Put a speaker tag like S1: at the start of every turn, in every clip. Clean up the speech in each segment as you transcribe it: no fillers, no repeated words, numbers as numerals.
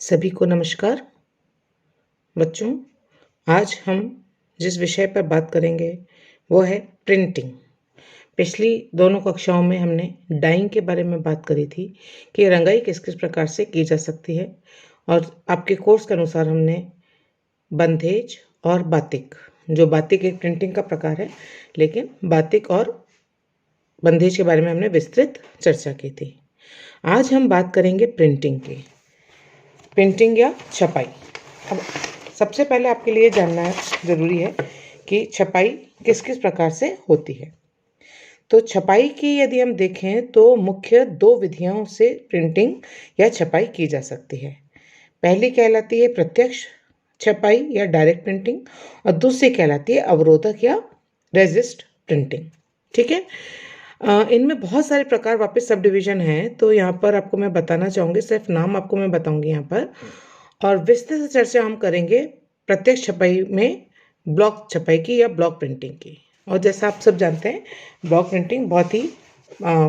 S1: सभी को नमस्कार। बच्चों, आज हम जिस विषय पर बात करेंगे वो है प्रिंटिंग। पिछली दोनों कक्षाओं में हमने डाइंग के बारे में बात करी थी कि रंगाई किस किस प्रकार से की जा सकती है, और आपके कोर्स के अनुसार हमने बंधेज और बातिक, जो बातिक एक प्रिंटिंग का प्रकार है, लेकिन बातिक और बंधेज के बारे में हमने विस्तृत चर्चा की थी। आज हम बात करेंगे प्रिंटिंग की, प्रिंटिंग या छपाई। अब सबसे पहले आपके लिए जानना ज़रूरी है कि छपाई किस किस प्रकार से होती है। तो छपाई की यदि हम देखें तो मुख्य दो विधियों से प्रिंटिंग या छपाई की जा सकती है। पहली कहलाती है प्रत्यक्ष छपाई या डायरेक्ट प्रिंटिंग, और दूसरी कहलाती है अवरोधक या रेजिस्ट प्रिंटिंग। ठीक है। इनमें बहुत सारे प्रकार, वापस सब डिवीजन हैं, तो यहाँ पर आपको मैं बताना चाहूँगी, सिर्फ नाम आपको मैं बताऊँगी यहाँ पर, और विस्तृत चर्चा हम करेंगे प्रत्यक्ष छपाई में ब्लॉक छपाई की या ब्लॉक प्रिंटिंग की। और जैसा आप सब जानते हैं, ब्लॉक प्रिंटिंग बहुत ही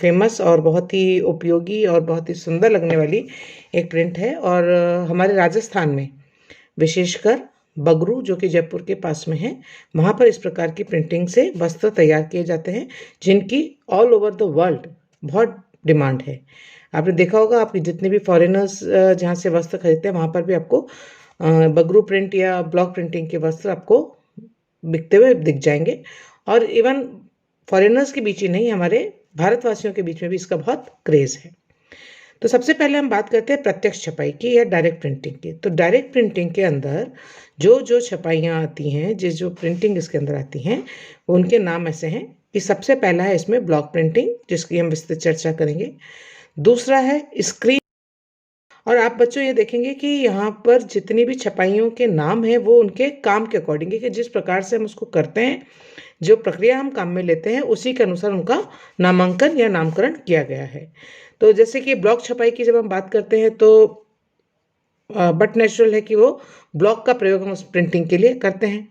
S1: फेमस और बहुत ही उपयोगी और बहुत ही सुंदर लगने वाली एक प्रिंट है। और हमारे राजस्थान में विशेषकर बगरू, जो कि जयपुर के पास में है, वहाँ पर इस प्रकार की प्रिंटिंग से वस्त्र तैयार किए जाते हैं, जिनकी ऑल ओवर द वर्ल्ड बहुत डिमांड है। आपने देखा होगा, आप जितने भी फॉरेनर्स जहाँ से वस्त्र खरीदते हैं, वहाँ पर भी आपको बगरू प्रिंट या ब्लॉक प्रिंटिंग के वस्त्र आपको बिकते हुए दिख जाएंगे। और इवन फॉरेनर्स के बीच ही नहीं, हमारे भारतवासियों के बीच में भी इसका बहुत क्रेज़ है। तो सबसे पहले हम बात करते हैं प्रत्यक्ष छपाई की या डायरेक्ट प्रिंटिंग की। तो डायरेक्ट प्रिंटिंग के अंदर जो जो छपाइयाँ आती हैं, जो प्रिंटिंग इसके अंदर आती हैं, उनके नाम ऐसे हैं कि सबसे पहला है इसमें ब्लॉक प्रिंटिंग, जिसकी हम विस्तृत चर्चा करेंगे। दूसरा है स्क्रीन। और आप बच्चों ये देखेंगे कि यहाँ पर जितनी भी छपाइयों के नाम हैं वो उनके काम के अकॉर्डिंग है, कि जिस प्रकार से हम उसको करते हैं, जो प्रक्रिया हम काम में लेते हैं, उसी के अनुसार उनका नामांकन या नामकरण किया गया है। तो जैसे कि ब्लॉक छपाई की जब हम बात करते हैं तो बट नेचुरल है कि वो ब्लॉक का प्रयोग हम उस प्रिंटिंग के लिए करते हैं।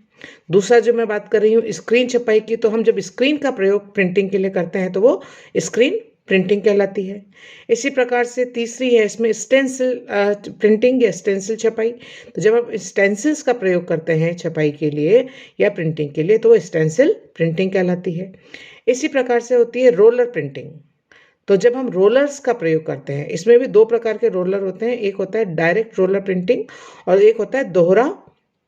S1: दूसरा जो मैं बात कर रही हूँ स्क्रीन छपाई की, तो हम जब स्क्रीन का प्रयोग प्रिंटिंग के लिए करते हैं तो वो स्क्रीन प्रिंटिंग कहलाती है। इसी प्रकार से तीसरी है इसमें स्टेंसिल प्रिंटिंग या स्टेंसिल छपाई। तो जब हम स्टेंसिल्स का प्रयोग करते हैं छपाई के लिए या प्रिंटिंग के लिए, तो वो स्टेंसिल प्रिंटिंग कहलाती है। इसी प्रकार से होती है रोलर प्रिंटिंग। तो जब हम रोलर्स का प्रयोग करते हैं, इसमें भी दो प्रकार के रोलर होते हैं, एक होता है डायरेक्ट रोलर प्रिंटिंग और एक होता है दोहरा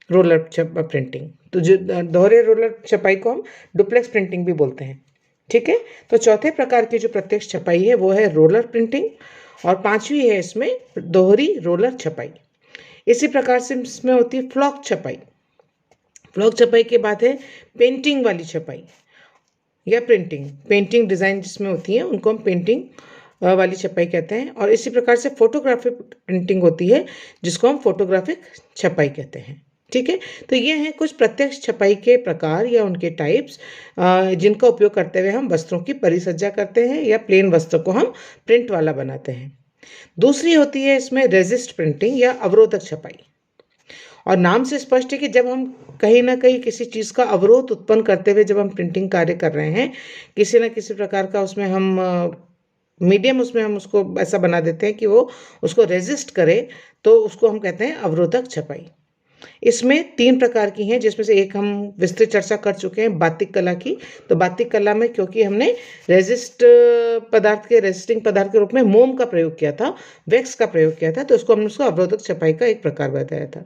S1: रोलर प्रिंटिंग। तो जो दोहरे रोलर छपाई को हम डुप्लेक्स प्रिंटिंग भी बोलते हैं। ठीक है। तो चौथे प्रकार की जो प्रत्यक्ष छपाई है वो है रोलर प्रिंटिंग, और पांचवी है इसमें दोहरी रोलर छपाई। इसी प्रकार से इसमें होती है फ्लॉक छपाई। फ्लॉक छपाई के बाद है पेंटिंग वाली छपाई या पेंटिंग डिज़ाइन जिसमें होती है, उनको हम पेंटिंग वाली छपाई कहते हैं। और इसी प्रकार से फोटोग्राफिक प्रिंटिंग होती है, जिसको हम फोटोग्राफिक छपाई कहते हैं। ठीक है। तो ये हैं कुछ प्रत्यक्ष छपाई के प्रकार या उनके टाइप्स, जिनका उपयोग करते हुए हम वस्त्रों की परिसज्जा करते हैं या प्लेन वस्त्र को हम प्रिंट वाला बनाते हैं। दूसरी होती है इसमें रेजिस्ट प्रिंटिंग या अवरोधक छपाई। और नाम से स्पष्ट है कि जब हम कहीं ना कहीं किसी चीज़ का अवरोध उत्पन्न करते हुए जब हम प्रिंटिंग कार्य कर रहे हैं, किसी न किसी प्रकार का उसमें हम मीडियम उसमें हम उसको ऐसा बना देते हैं कि वो उसको रेजिस्ट करे, तो उसको हम कहते हैं अवरोधक छपाई। इसमें तीन प्रकार की हैं, जिसमें से एक हम विस्तृत चर्चा कर चुके हैं, बातिक कला की। तो बातिक कला में क्योंकि हमने रेजिस्टिंग पदार्थ के रूप में मोम का प्रयोग किया था, वैक्स का प्रयोग किया था, तो उसको हमने उसको अवरोधक छपाई का एक प्रकार बताया था।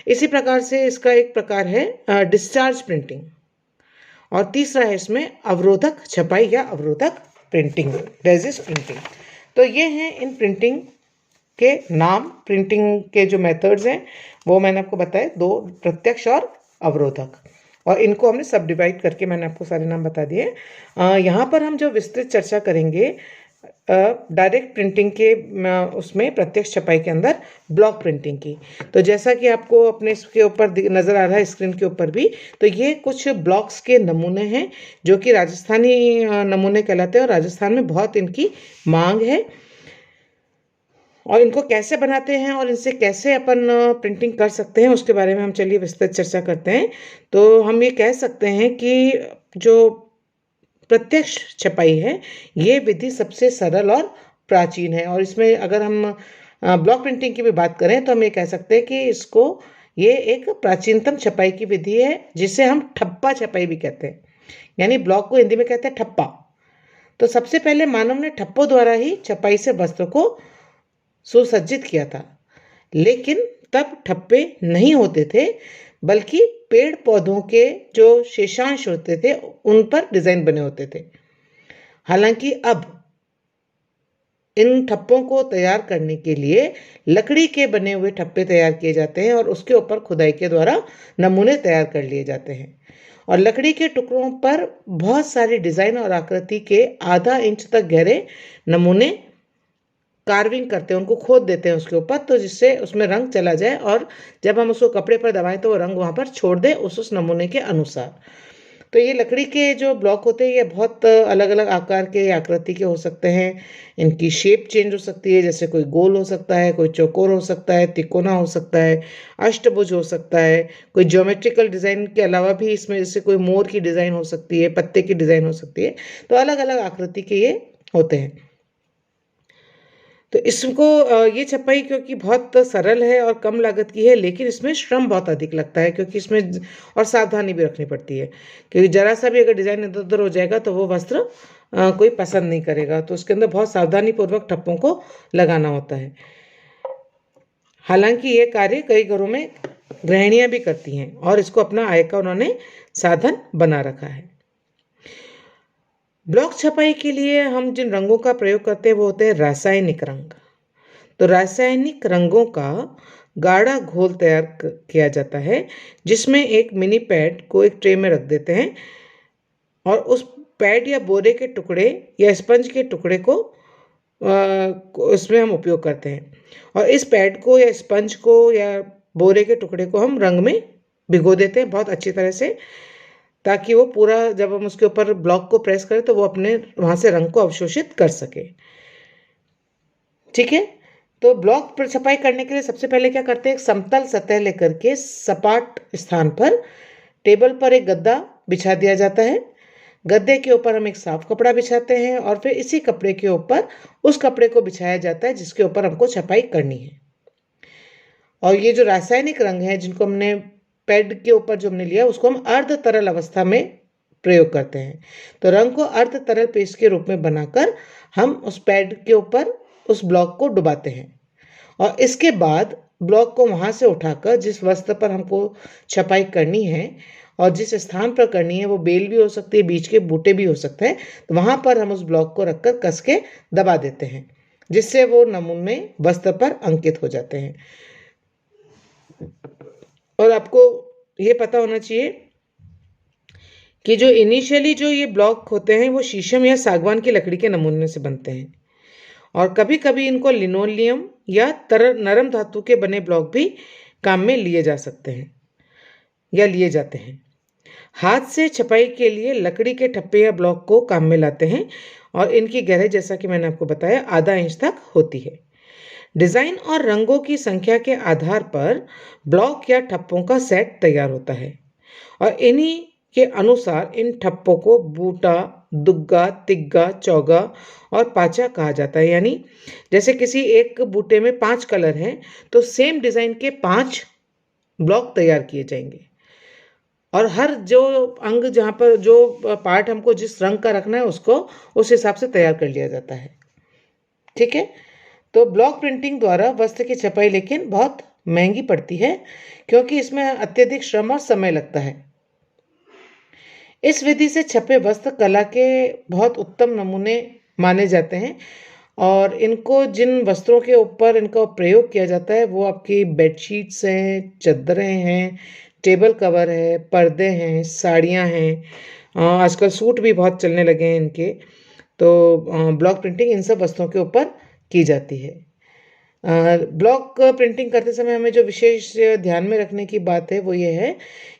S1: इसी प्रकार से इसका एक प्रकार है डिस्चार्ज प्रिंटिंग, और तीसरा है इसमें अवरोधक छपाई या अवरोधक प्रिंटिंग, रेजिस्ट प्रिंटिंग। तो ये हैं इन प्रिंटिंग के नाम, प्रिंटिंग के जो मेथड्स हैं वो मैंने आपको बताए, दो, प्रत्यक्ष और अवरोधक, और इनको हमने सब डिवाइड करके मैंने आपको सारे नाम बता दिए। यहाँ पर हम जो विस्तृत चर्चा करेंगे डायरेक्ट प्रिंटिंग के उसमें प्रत्यक्ष छपाई के अंदर ब्लॉक प्रिंटिंग की। तो जैसा कि आपको अपने इसके ऊपर नज़र आ रहा है स्क्रीन के ऊपर भी, तो ये कुछ ब्लॉक्स के नमूने हैं जो कि राजस्थानी नमूने कहलाते हैं, और राजस्थान में बहुत इनकी मांग है। और इनको कैसे बनाते हैं और इनसे कैसे अपन प्रिंटिंग कर सकते हैं, उसके बारे में हम चलिए विस्तृत चर्चा करते हैं। तो हम ये कह सकते हैं कि जो प्रत्यक्ष छपाई है, ये विधि सबसे सरल और प्राचीन है, और इसमें अगर हम ब्लॉक प्रिंटिंग की भी बात करें तो हम ये कह सकते हैं कि ये एक प्राचीनतम छपाई की विधि है जिसे हम ठप्पा छपाई भी कहते हैं। यानी ब्लॉक को हिंदी में कहते हैं ठप्पा। तो सबसे पहले मानव ने ठप्पों द्वारा ही छपाई से वस्त्र को सुसज्जित किया था, लेकिन तब ठप्पे नहीं होते थे, बल्कि पेड़ पौधों के जो शेषांश होते थे उन पर डिजाइन बने होते थे। हालांकि अब इन ठप्पों को तैयार करने के लिए लकड़ी के बने हुए ठप्पे तैयार किए जाते हैं और उसके ऊपर खुदाई के द्वारा नमूने तैयार कर लिए जाते हैं। और लकड़ी के टुकड़ों पर बहुत सारी डिजाइन और आकृति के आधा इंच तक गहरे नमूने कार्विंग करते हैं, उनको खोद देते हैं उसके ऊपर, तो जिससे उसमें रंग चला जाए और जब हम उसको कपड़े पर दबाएं तो वो रंग वहां पर छोड़ दे उस नमूने के अनुसार। तो ये लकड़ी के जो ब्लॉक होते हैं ये बहुत अलग अलग आकार के आकृति के हो सकते हैं। इनकी शेप चेंज हो सकती है, जैसे कोई गोल हो सकता है, कोई चौकोर हो सकता है, तिकोना हो सकता है, अष्टभुज हो सकता है। कोई ज्योमेट्रिकल डिजाइन के अलावा भी इसमें जैसे कोई मोर की डिजाइन हो सकती है, पत्ते की डिजाइन हो सकती है। तो अलग अलग आकृति के ये होते हैं। तो इसको ये छपाई क्योंकि बहुत सरल है और कम लागत की है, लेकिन इसमें श्रम बहुत अधिक लगता है क्योंकि इसमें और सावधानी भी रखनी पड़ती है, क्योंकि जरा सा भी अगर डिजाइन इधर उधर हो जाएगा तो वो वस्त्र कोई पसंद नहीं करेगा। तो उसके अंदर बहुत सावधानी पूर्वक ठप्पों को लगाना होता है। हालांकि ये कार्य कई घरों में गृहिणियां भी करती हैं और इसको अपना आय का उन्होंने साधन बना रखा है। ब्लॉक छपाई के लिए हम जिन रंगों का प्रयोग करते हैं वो होते हैं रासायनिक रंग। तो रासायनिक रंगों का गाढ़ा घोल तैयार किया जाता है, जिसमें एक मिनी पैड को एक ट्रे में रख देते हैं और उस पैड या बोरे के टुकड़े या स्पंज के टुकड़े को इसमें हम उपयोग करते हैं। और इस पैड को या स्पंज को या बोरे के टुकड़े को हम रंग में भिगो देते हैं बहुत अच्छी तरह से, ताकि वो पूरा जब हम उसके ऊपर ब्लॉक को प्रेस करें तो वो अपने वहां से रंग को अवशोषित कर सके। ठीक है। तो ब्लॉक पर छपाई करने के लिए सबसे पहले क्या करते हैं, एक समतल सतह लेकर के सपाट स्थान पर टेबल पर एक गद्दा बिछा दिया जाता है। गद्दे के ऊपर हम एक साफ कपड़ा बिछाते हैं और फिर इसी कपड़े के ऊपर उस कपड़े को बिछाया जाता है जिसके ऊपर हमको छपाई करनी है। और ये जो रासायनिक रंग है जिनको हमने पैड के ऊपर जो हमने लिया उसको हम अर्ध तरल अवस्था में प्रयोग करते हैं। तो रंग को अर्ध तरल पेस्ट के रूप में बनाकर हम उस पैड के ऊपर उस ब्लॉक को डुबाते हैं और इसके बाद ब्लॉक को वहां से उठाकर जिस वस्त्र पर हमको छपाई करनी है और जिस स्थान पर करनी है, वो बेल भी हो सकती है, बीच के बूटे भी हो सकते हैं, तो वहां पर हम उस ब्लॉक को रखकर कस के दबा देते हैं, जिससे वो नमूने वस्त्र पर अंकित हो जाते हैं। और आपको ये पता होना चाहिए कि जो इनिशियली जो ये ब्लॉक होते हैं वो शीशम या सागवान की लकड़ी के नमूने से बनते हैं और कभी कभी इनको लिनोलियम या नरम धातु के बने ब्लॉक भी काम में लिए जा सकते हैं या लिए जाते हैं। हाथ से छपाई के लिए लकड़ी के ठप्पे या ब्लॉक को काम में लाते हैं और इनकी गहराई जैसा कि मैंने आपको बताया आधा इंच तक होती है। डिजाइन और रंगों की संख्या के आधार पर ब्लॉक या ठप्पों का सेट तैयार होता है और इन्हीं के अनुसार इन ठप्पों को बूटा, दुग्गा, तिग्गा, चौगा और पाचा कहा जाता है। यानी जैसे किसी एक बूटे में 5 कलर हैं तो सेम डिजाइन के 5 ब्लॉक तैयार किए जाएंगे और हर जो अंग जहां पर जो पार्ट हमको जिस रंग का रखना है उसको उस हिसाब से तैयार कर लिया जाता है। ठीक है। तो ब्लॉक प्रिंटिंग द्वारा वस्त्र की छपाई लेकिन बहुत महंगी पड़ती है क्योंकि इसमें अत्यधिक श्रम और समय लगता है। इस विधि से छपे वस्त्र कला के बहुत उत्तम नमूने माने जाते हैं और इनको जिन वस्त्रों के ऊपर इनका प्रयोग किया जाता है वो आपकी बेडशीट्स हैं, चादरें हैं, टेबल कवर है, पर्दे हैं, साड़ियाँ हैं। आजकल सूट भी बहुत चलने लगे हैं इनके। तो ब्लॉक प्रिंटिंग इन सब वस्त्रों के ऊपर की जाती है। ब्लॉक प्रिंटिंग करते समय हमें जो विशेष ध्यान में रखने की बात है वो ये है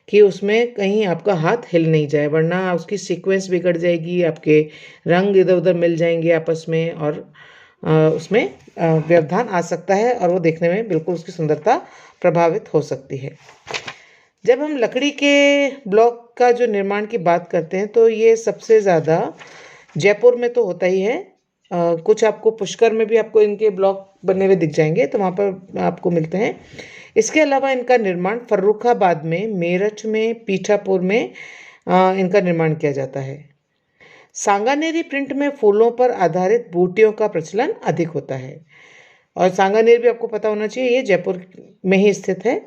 S1: कि उसमें कहीं आपका हाथ हिल नहीं जाए, वरना उसकी सीक्वेंस बिगड़ जाएगी, आपके रंग इधर उधर मिल जाएंगे आपस में और उसमें व्यवधान आ सकता है और वो देखने में बिल्कुल उसकी सुंदरता प्रभावित हो सकती है। जब हम लकड़ी के ब्लॉक का जो निर्माण की बात करते हैं तो ये सबसे ज़्यादा जयपुर में तो होता ही है, कुछ आपको पुष्कर में भी आपको इनके ब्लॉक बने हुए दिख जाएंगे, तो वहाँ पर आपको मिलते हैं। इसके अलावा इनका निर्माण फर्रुखाबाद में, मेरठ में, पीठापुर में इनका निर्माण किया जाता है। सांगानेरी प्रिंट में फूलों पर आधारित बूटियों का प्रचलन अधिक होता है। और सांगानेर भी आपको पता होना चाहिए, ये जयपुर में ही स्थित है।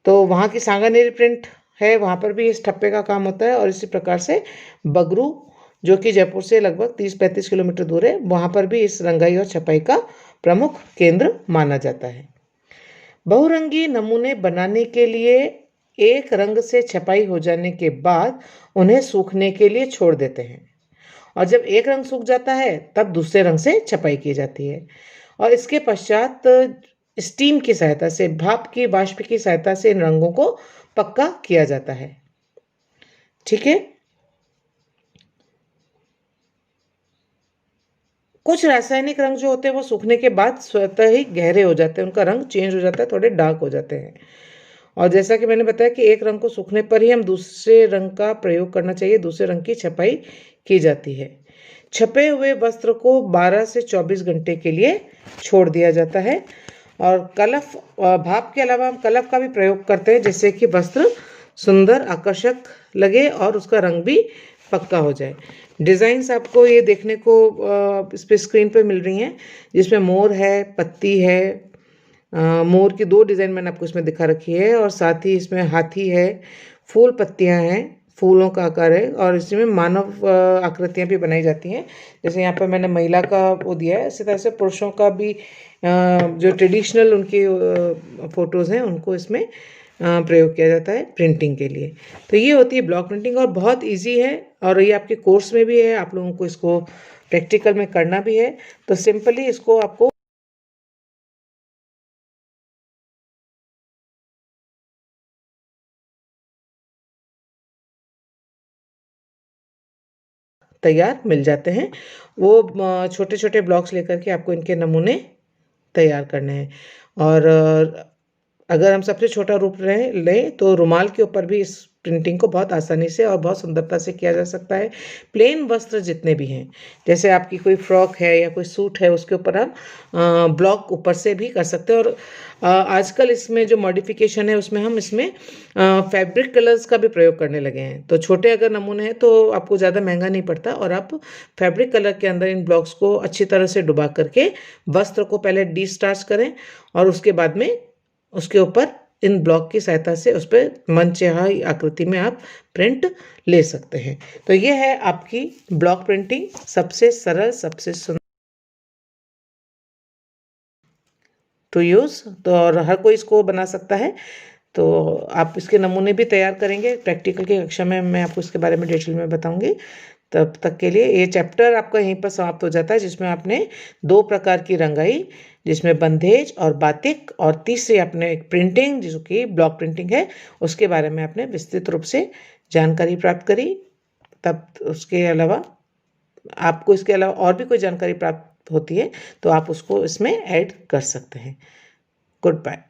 S1: तो वहाँ की सांगानेरी प्रिंट है, वहाँ पर भी इस ठप्पे का काम होता है। और इसी प्रकार से बगरू, जो कि जयपुर से लगभग 30-35 किलोमीटर दूर है, वहाँ पर भी इस रंगाई और छपाई का प्रमुख केंद्र माना जाता है। बहुरंगी नमूने बनाने के लिए एक रंग से छपाई हो जाने के बाद उन्हें सूखने के लिए छोड़ देते हैं, और जब एक रंग सूख जाता है तब दूसरे रंग से छपाई की जाती है। और इसके पश्चात स्टीम की सहायता से, भाप की वाष्प की सहायता से इन रंगों को पक्का किया जाता है। ठीक है। कुछ रासायनिक रंग जो होते हैं वो सूखने के बाद स्वतः ही गहरे हो जाते हैं, उनका रंग चेंज हो जाता है, थोड़े डार्क हो जाते हैं। और जैसा कि मैंने बताया कि एक रंग को सूखने पर ही हम दूसरे रंग का प्रयोग करना चाहिए, दूसरे रंग की छपाई की जाती है। छपे हुए वस्त्र को 12 से 24 घंटे के लिए छोड़ दिया जाता है। और कलफ, भाप के अलावा हम कलफ का भी प्रयोग करते हैं, जिससे कि वस्त्र सुंदर, आकर्षक लगे और उसका रंग भी पक्का हो जाए। डिज़ाइंस आपको ये देखने को इस पे स्क्रीन पे मिल रही हैं, जिसमें मोर है, पत्ती है। मोर की 2 डिज़ाइन मैंने आपको इसमें दिखा रखी है, और साथ ही इसमें हाथी है, फूल पत्तियां हैं, फूलों का आकार है, और इसमें मानव आकृतियां भी बनाई जाती हैं। जैसे यहाँ पर मैंने महिला का वो दिया है, इसी तरह से पुरुषों का भी जो ट्रेडिशनल उनकी फ़ोटोज़ हैं उनको इसमें प्रयोग किया जाता है प्रिंटिंग के लिए। तो ये होती है ब्लॉक प्रिंटिंग, और बहुत इजी है, और ये आपके कोर्स में भी है, आप लोगों को इसको प्रैक्टिकल में करना भी है। तो सिंपली इसको आपको तैयार मिल जाते हैं। वो छोटे छोटे ब्लॉक्स लेकर के आपको इनके नमूने तैयार करने हैं। और अगर हम सबसे छोटा रूप लें तो रुमाल के ऊपर भी इस प्रिंटिंग को बहुत आसानी से और बहुत सुंदरता से किया जा सकता है। प्लेन वस्त्र जितने भी हैं, जैसे आपकी कोई फ्रॉक है या कोई सूट है, उसके ऊपर आप ब्लॉक ऊपर से भी कर सकते हैं। और आजकल इसमें जो मॉडिफिकेशन है उसमें हम इसमें फैब्रिक कलर्स का भी प्रयोग करने लगे हैं। तो छोटे अगर नमूने हैं तो आपको ज़्यादा महंगा नहीं पड़ता, और आप फैब्रिक कलर के अंदर इन ब्लॉक्स को अच्छी तरह से डुबा करके वस्त्र को पहले डिस्टार्च करें, और उसके बाद में उसके ऊपर इन ब्लॉक की सहायता से उस पर मनचाहा आकृति में आप प्रिंट ले सकते हैं। तो ये है आपकी ब्लॉक प्रिंटिंग, सबसे सरल, सबसे सुंदर टू यूज़। तो और हर कोई इसको बना सकता है। तो आप इसके नमूने भी तैयार करेंगे, प्रैक्टिकल की कक्षा में मैं आपको इसके बारे में डिटेल में बताऊंगी। तब तक के लिए ये चैप्टर आपका यहीं पर समाप्त हो जाता है, जिसमें आपने 2 प्रकार की रंगाई, जिसमें बंधेज और बातिक, और तीसरी आपने एक प्रिंटिंग जो कि ब्लॉक प्रिंटिंग है, उसके बारे में आपने विस्तृत रूप से जानकारी प्राप्त करी। तब उसके अलावा आपको इसके अलावा और भी कोई जानकारी प्राप्त होती है तो आप उसको इसमें ऐड कर सकते हैं। Good bye.